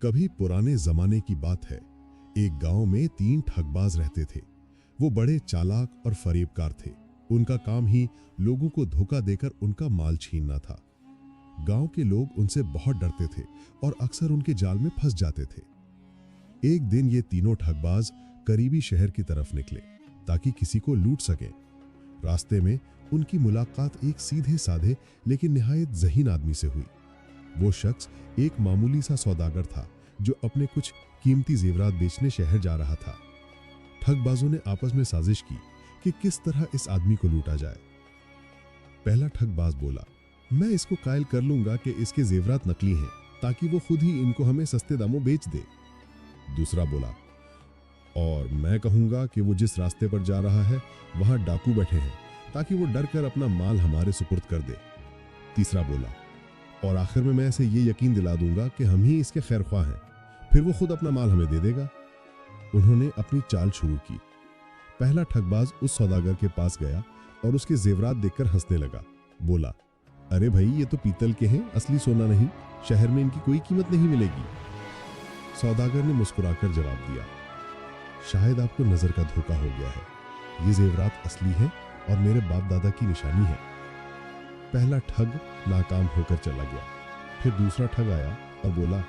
कभी पुराने जमाने की बात है। एक गांव में 3 ठगबाज रहते थे। वो बड़े चालाक और फरेबकार थे। उनका काम ही लोगों को धोखा देकर उनका माल छीनना था। गांव के लोग उनसे बहुत डरते थे और अक्सर उनके जाल में फंस जाते थे। एक दिन ये तीनों ठगबाज करीबी शहर की तरफ निकले ताकि किसी को लूट सकें। रास्ते में उनकी मुलाकात एक सीधे साधे लेकिन निहायत ज़हीन आदमी से हुई। वो शख्स एक मामूली सा सौदागर था जो अपने कुछ कीमती जेवरात बेचने शहर जा रहा था। ठगबाजों ने आपस में साजिश की कि किस तरह इस आदमी को लूटा जाए। पहला ठगबाज बोला, मैं इसको कायल कर लूंगा कि इसके जेवरात नकली हैं ताकि वो खुद ही इनको हमें सस्ते दामों बेच दे। दूसरा बोला, और मैं कहूंगा कि वो जिस रास्ते पर जा रहा है वहां डाकू बैठे हैं ताकि वो डर कर अपना माल हमारे सुपुर्द कर दे। तीसरा बोला, और आखिर में मैं इसे ये यकीन दिला दूंगा कि हम ही इसके खैरख्वाह हैं, फिर वो खुद अपना माल हमें दे देगा। उन्होंने अपनी चाल शुरू की। पहला ठगबाज उस सौदागर के पास गया और उसके जेवरात देखकर हंसने लगा। बोला, अरे भाई, ये तो पीतल के हैं, असली सोना नहीं। शहर में इनकी कोई कीमत नहीं मिलेगी। सौदागर ने मुस्कुराकर जवाब दिया, शायद आपको नजर का धोखा हो गया है। ये जेवरात असली हैं और मेरे बाप दादा की निशानी है। पहला ठग नाकाम होकर चला गया। फिर दूसरा ठग आया और बोला,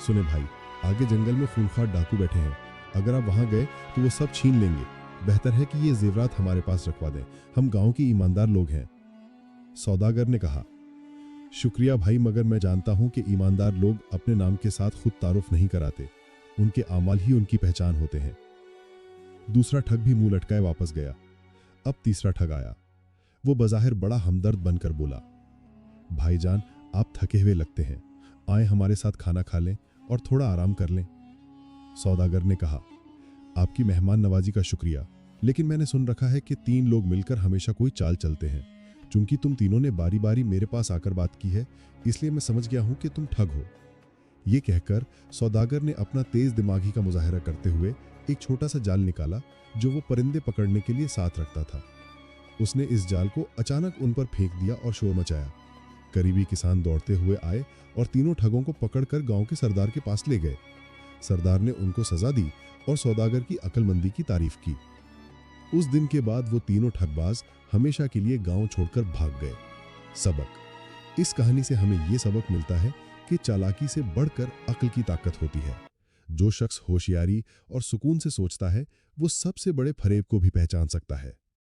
सुने भाई, आगे जंगल में खूंखार डाकू बैठे हैं। अगर आप वहां गए तो वो सब छीन लेंगे। बेहतर है कि ये जेवरात हमारे पास रखवा दें। हम गांव के ईमानदार लोग हैं। सौदागर ने कहा, शुक्रिया भाई, मगर मैं जानता हूं कि ईमानदार लोग अपने नाम के साथ खुद तारुफ नहीं कराते। उनके आमाल ही उनकी पहचान होते हैं। दूसरा ठग भी मुंह लटकाए वापस गया। अब तीसरा ठग आया। वो बज़ाहिर बड़ा हमदर्द बनकर बोला, भाईजान, आप थके हुए लगते हैं, आए हमारे साथ खाना खा लें और थोड़ा आराम कर लें। सौदागर ने कहा, आपकी मेहमान नवाजी का शुक्रिया, लेकिन मैंने सुन रखा है कि 3 लोग मिलकर हमेशा कोई चाल चलते हैं। चूंकि तुम तीनों ने बारी बारी मेरे पास आकर बात की है, इसलिए मैं समझ गया हूं कि तुम ठग हो। ये कहकर सौदागर ने अपना तेज दिमागी का मुजाहिरा करते हुए एक छोटा सा जाल निकाला जो वो परिंदे पकड़ने के लिए साथ रखता था। उसने इस जाल को अचानक उन पर फेंक दिया और शोर मचाया। करीबी किसान दौड़ते हुए आए और तीनों ठगों को पकड़कर गांव के सरदार के पास ले गए। सरदार ने उनको सजा दी और सौदागर की अक्लमंदी की तारीफ की। उस दिन के बाद वो तीनों ठगबाज हमेशा के लिए गांव छोड़कर भाग गए। सबक, इस कहानी से हमें ये सबक मिलता है कि चालाकी से बढ़कर अक्ल की ताकत होती है। जो शख्स होशियारी और सुकून से सोचता है, वो सबसे बड़े फरेब को भी पहचान सकता है।